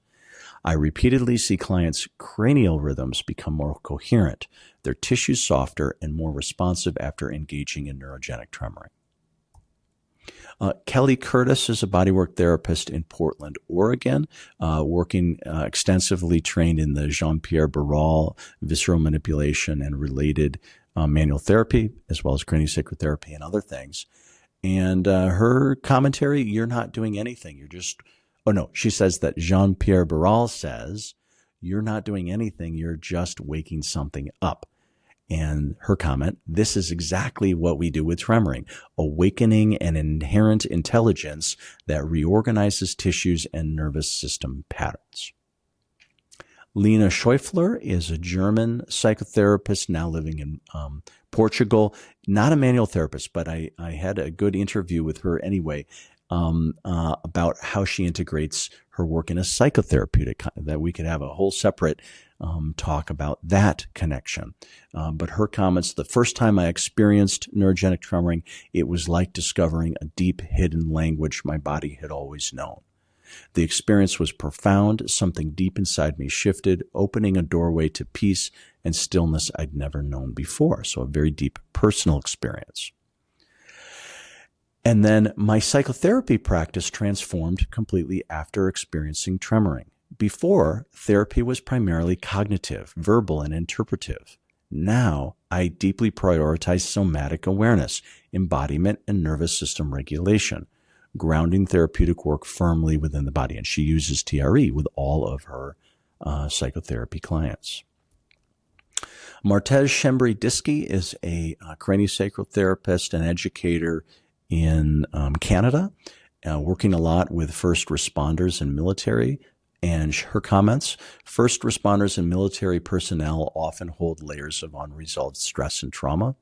I repeatedly see clients' cranial rhythms become more coherent, their tissues softer and more responsive after engaging in neurogenic tremoring. Kelly Curtis is a bodywork therapist in Portland, Oregon, working extensively trained in the Jean-Pierre Barral visceral manipulation and related manual therapy as well as craniosacral therapy and other things. And her commentary, you're not doing anything. You're just, oh no, she says that Jean-Pierre Barral says, you're not doing anything. You're just waking something up. And her comment, this is exactly what we do with tremoring, awakening an inherent intelligence that reorganizes tissues and nervous system patterns. Lena Schäufler is a German psychotherapist now living in Portugal. Not a manual therapist, but I had a good interview with her anyway about how she integrates her work in a psychotherapeutic, that we could have a whole separate talk about that connection. But her comments, the first time I experienced neurogenic tremoring, it was like discovering a deep hidden language my body had always known. The experience was profound. Something deep inside me shifted, opening a doorway to peace and stillness I'd never known before. So a very deep personal experience. And then my psychotherapy practice transformed completely after experiencing tremoring. Before, therapy was primarily cognitive, verbal, and interpretive. Now, I deeply prioritize somatic awareness, embodiment, and nervous system regulation, grounding therapeutic work firmly within the body. And she uses TRE with all of her psychotherapy clients. Martez Shembri-Diski is a craniosacral therapist and educator in Canada, working a lot with first responders and military. And her comments, first responders and military personnel often hold layers of unresolved stress and trauma.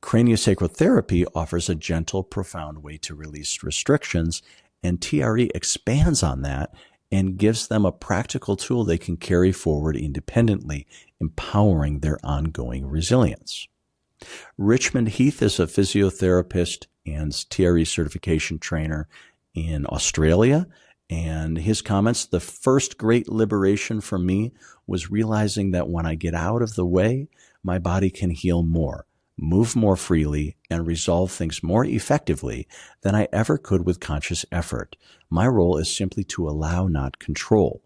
Craniosacral therapy offers a gentle, profound way to release restrictions, and TRE expands on that and gives them a practical tool they can carry forward independently, empowering their ongoing resilience. Richmond Heath is a physiotherapist and TRE certification trainer in Australia. And his comments, the first great liberation for me was realizing that when I get out of the way, my body can heal more, move more freely, and resolve things more effectively than I ever could with conscious effort. My role is simply to allow, not control.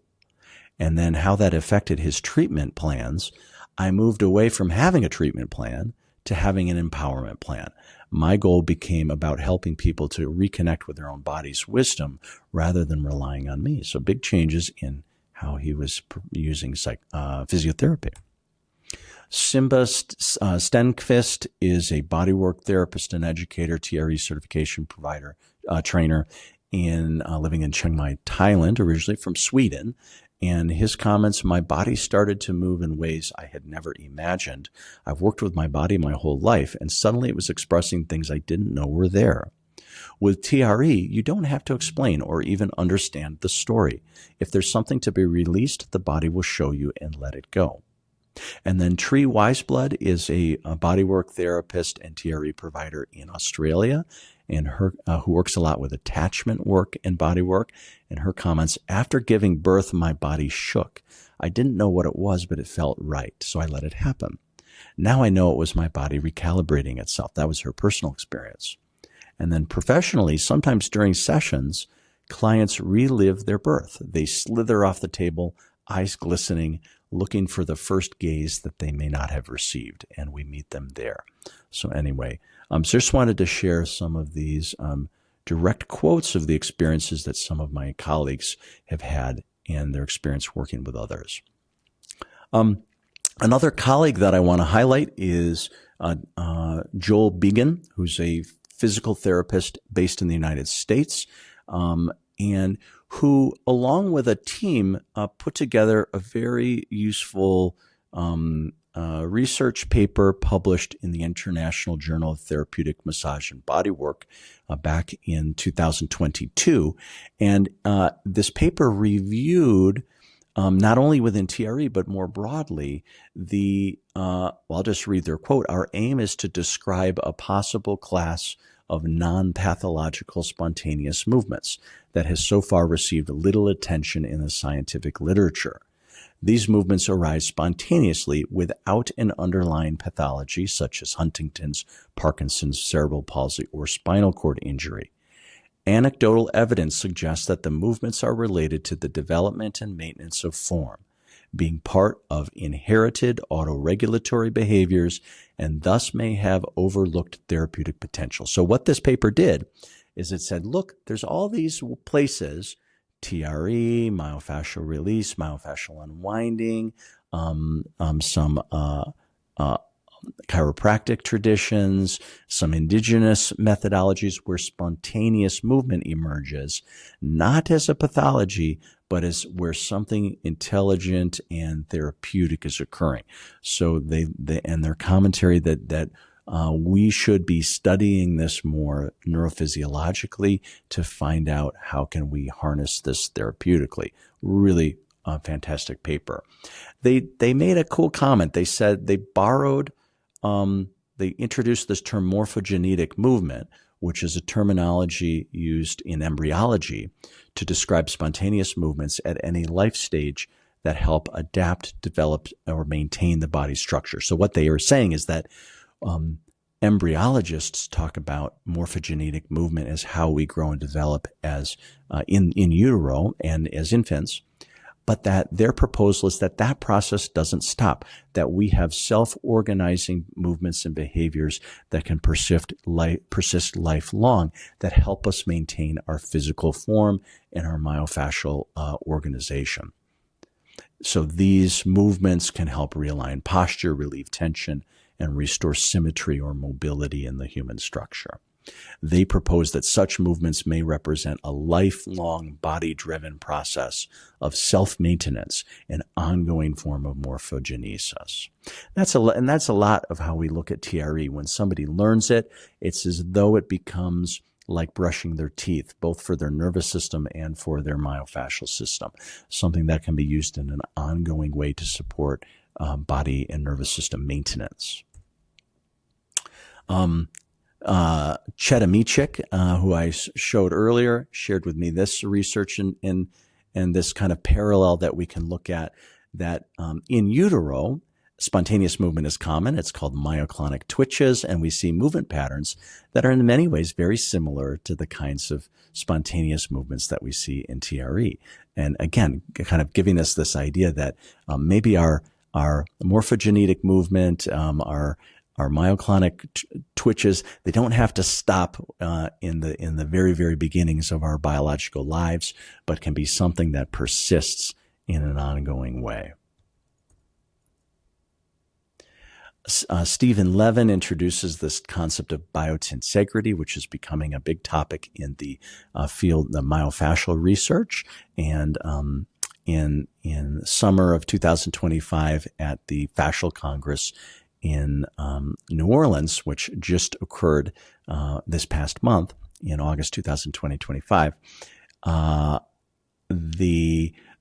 And then how that affected his treatment plans, I moved away from having a treatment plan to having an empowerment plan. My goal became about helping people to reconnect with their own body's wisdom rather than relying on me. So big changes in how he was using physiotherapy. Simba Stenqvist is a bodywork therapist and educator, TRE certification provider, trainer living in Chiang Mai, Thailand, originally from Sweden. And his comments, my body started to move in ways I had never imagined. I've worked with my body my whole life, and suddenly it was expressing things I didn't know were there. With TRE, you don't have to explain or even understand the story. If there's something to be released, the body will show you and let it go. And then Tree Wiseblood is a bodywork therapist and TRE provider in Australia, and who works a lot with attachment work and bodywork. And her comments, after giving birth, my body shook. I didn't know what it was, but it felt right, so I let it happen. Now I know it was my body recalibrating itself. That was her personal experience. And then professionally, sometimes during sessions, clients relive their birth. They slither off the table, eyes glistening, looking for the first gaze that they may not have received, and we meet them there. So anyway, just wanted to share some of these direct quotes of the experiences that some of my colleagues have had in their experience working with others. Another colleague that I want to highlight is Joel Began, who's a physical therapist based in the United States, and who, along with a team, put together a very useful research paper published in the International Journal of Therapeutic Massage and Bodywork back in 2022. And this paper reviewed not only within TRE, but more broadly, I'll just read their quote. Our aim is to describe a possible class of non-pathological spontaneous movements that has so far received little attention in the scientific literature. These movements arise spontaneously without an underlying pathology such as Huntington's, Parkinson's, cerebral palsy, or spinal cord injury. Anecdotal evidence suggests that the movements are related to the development and maintenance of form. being part of inherited autoregulatory behaviors, and thus may have overlooked therapeutic potential. So what this paper did is it said, look, there's all these places, TRE, myofascial release, myofascial unwinding, some chiropractic traditions, some indigenous methodologies where spontaneous movement emerges, not as a pathology, but as where something intelligent and therapeutic is occurring. So and their commentary that we should be studying this more neurophysiologically to find out how can we harness this therapeutically. Really a fantastic paper. They made a cool comment. They said they borrowed, they introduced this term morphogenetic movement, which is a terminology used in embryology to describe spontaneous movements at any life stage that help adapt, develop, or maintain the body structure. So what they are saying is that embryologists talk about morphogenetic movement as how we grow and develop as in utero and as infants, but that their proposal is that that process doesn't stop, that we have self-organizing movements and behaviors that can persist lifelong, that help us maintain our physical form and our myofascial organization. So these movements can help realign posture, relieve tension, and restore symmetry or mobility in the human structure. They propose that such movements may represent a lifelong body-driven process of self-maintenance, an ongoing form of morphogenesis. That's a lot of how we look at TRE. When somebody learns it, it's as though it becomes like brushing their teeth, both for their nervous system and for their myofascial system, something that can be used in an ongoing way to support body and nervous system maintenance. Chetamichik, who I showed earlier, shared with me this research and this kind of parallel that we can look at, that in utero, spontaneous movement is common. It's called myoclonic twitches, and we see movement patterns that are in many ways very similar to the kinds of spontaneous movements that we see in TRE. And again, kind of giving us this idea that maybe our morphogenetic movement, our myoclonic twitches, they don't have to stop in the very, very beginnings of our biological lives, but can be something that persists in an ongoing way. Stephen Levin introduces this concept of biotensegrity, which is becoming a big topic in the field, the myofascial research. And in summer of 2025 at the Fascial Congress in New Orleans, which just occurred this past month in August 2025,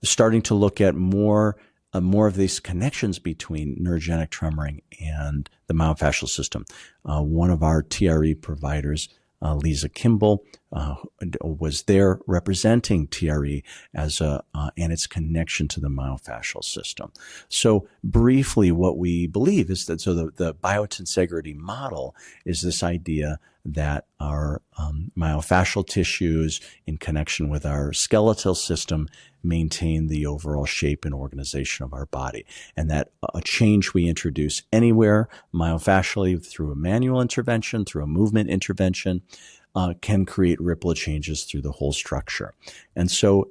starting to look at more of these connections between neurogenic tremoring and the myofascial system. One of our TRE providers, Lisa Kimball, was there representing TRE as and its connection to the myofascial system. So briefly, what we believe is that the biotensegrity model is this idea that our myofascial tissues in connection with our skeletal system maintain the overall shape and organization of our body, and that a change we introduce anywhere myofascially through a manual intervention, through a movement intervention, can create ripple changes through the whole structure. And so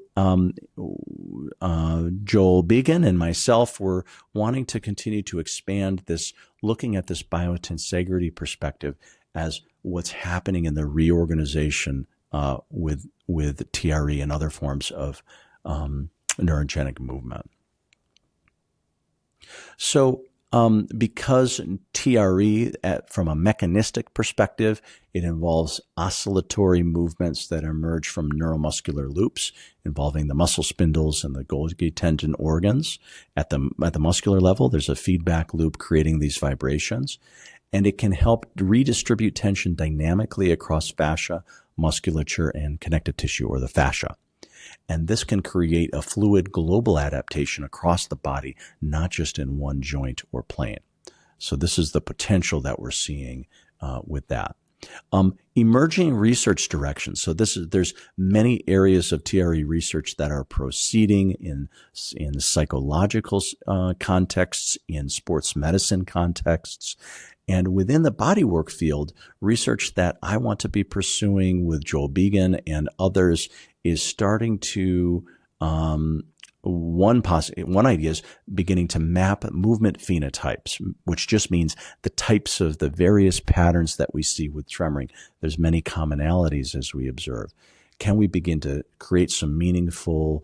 Joel Began and myself were wanting to continue to expand this, looking at this biotensegrity perspective as what's happening in the reorganization with TRE and other forms of neurogenic movement. So because TRE, from a mechanistic perspective, it involves oscillatory movements that emerge from neuromuscular loops involving the muscle spindles and the Golgi tendon organs. At the muscular level, there's a feedback loop creating these vibrations, and it can help redistribute tension dynamically across fascia, musculature, and connective tissue, or the fascia. And this can create a fluid global adaptation across the body, not just in one joint or plane. So this is the potential that we're seeing with that. Emerging research directions. So there's many areas of TRE research that are proceeding in psychological contexts, in sports medicine contexts, and within the bodywork field, research that I want to be pursuing with Joel Began and others is starting to one idea is beginning to map movement phenotypes, which just means the types of the various patterns that we see with tremoring. There's many commonalities as we observe. Can we begin to create some meaningful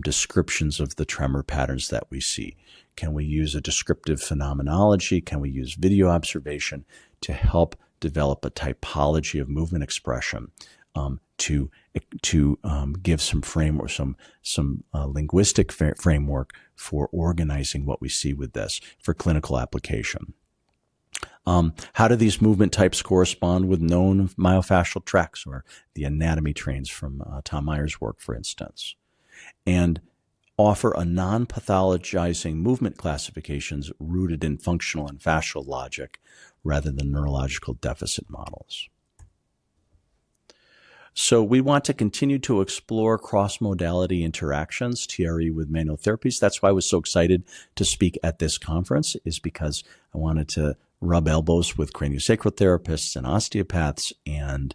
descriptions of the tremor patterns that we see? Can we use a descriptive phenomenology? Can we use video observation to help develop a typology of movement expression? To give some framework, some linguistic framework for organizing what we see with this for clinical application. How do these movement types correspond with known myofascial tracts or the anatomy trains from Tom Meyer's work, for instance? And offer a non-pathologizing movement classifications rooted in functional and fascial logic rather than neurological deficit models. So we want to continue to explore cross-modality interactions, TRE with manual therapies. That's why I was so excited to speak at this conference, is because I wanted to rub elbows with craniosacral therapists and osteopaths and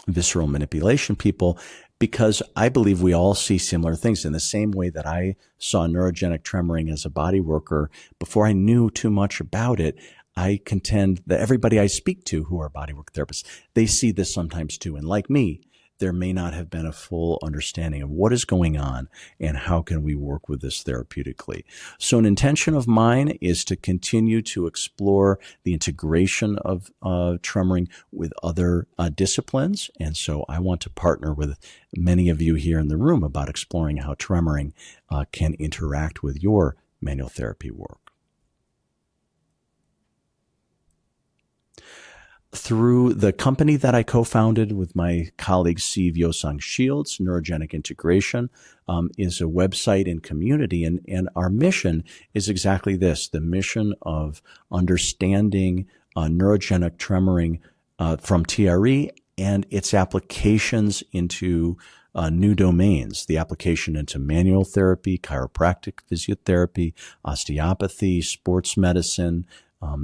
visceral manipulation people, because I believe we all see similar things in the same way that I saw neurogenic tremoring as a body worker. Before I knew too much about it, I contend that everybody I speak to who are bodywork therapists, they see this sometimes too. And like me, there may not have been a full understanding of what is going on and how can we work with this therapeutically. So an intention of mine is to continue to explore the integration of tremoring with other disciplines. And so I want to partner with many of you here in the room about exploring how tremoring can interact with your manual therapy work. Through the company that I co-founded with my colleague Steve Yosang Shields, Neurogenic Integration, is a website and community. And our mission is exactly this, the mission of understanding neurogenic tremoring from TRE and its applications into new domains, the application into manual therapy, chiropractic physiotherapy, osteopathy, sports medicine,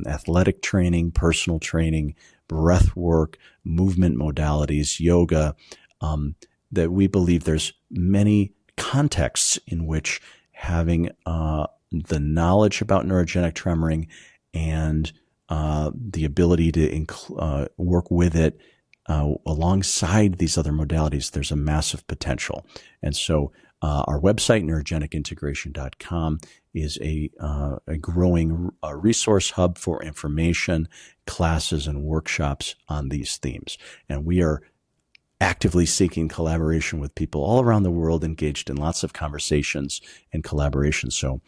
athletic training, personal training, breath work, movement modalities, yoga, that we believe there's many contexts in which having the knowledge about neurogenic tremoring and the ability to work with it alongside these other modalities, there's a massive potential. And so our website, neurogenicintegration.com, is a growing resource hub for information, classes, and workshops on these themes. And we are actively seeking collaboration with people all around the world, engaged in lots of conversations and collaboration. So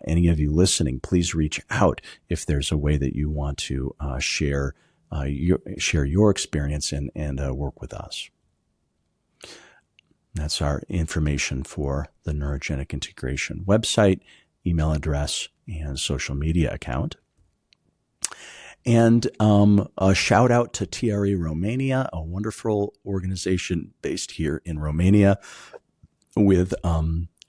any of you listening, please reach out if there's a way that you want to share your experience and work with us. That's our information for the Neurogenic Integration website, email address, and social media account. And a shout out to TRE Romania, a wonderful organization based here in Romania with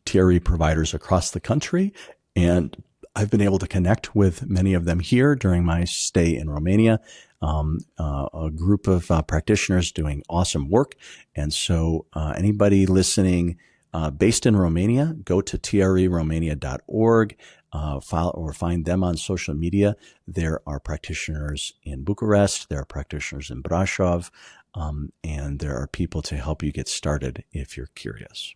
TRE providers across the country. And I've been able to connect with many of them here during my stay in Romania. A group of practitioners doing awesome work. And so anybody listening based in Romania, go to treromania.org, or find them on social media. There are practitioners in Bucharest, there are practitioners in Brașov, and there are people to help you get started if you're curious.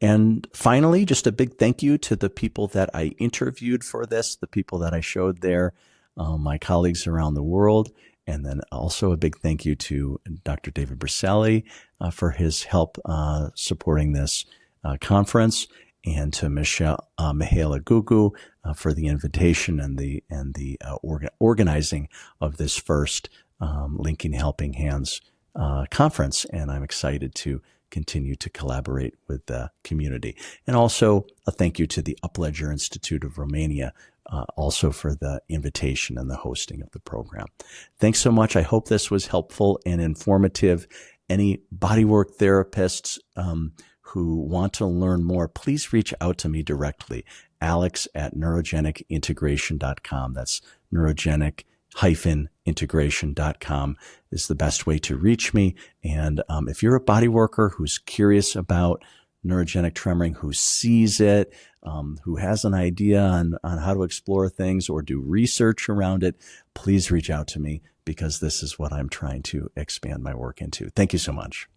And finally, just a big thank you to the people that I interviewed for this, the people that I showed there, my colleagues around the world, and then also a big thank you to Dr. David Berselli for his help supporting this conference, and to Mihaela Gugu for the invitation and the organizing of this first Linking Helping Hands conference. And I'm excited to continue to collaborate with the community. And also a thank you to the Upledger Institute of Romania, also for the invitation and the hosting of the program. Thanks so much. I hope this was helpful and informative. Any bodywork therapists who want to learn more, please reach out to me directly. Alex@neurogenicintegration.com. That's neurogenic-integration.com is the best way to reach me. And if you're a body worker who's curious about neurogenic tremoring, who sees it, who has an idea on how to explore things or do research around it, please reach out to me, because this is what I'm trying to expand my work into. Thank you so much.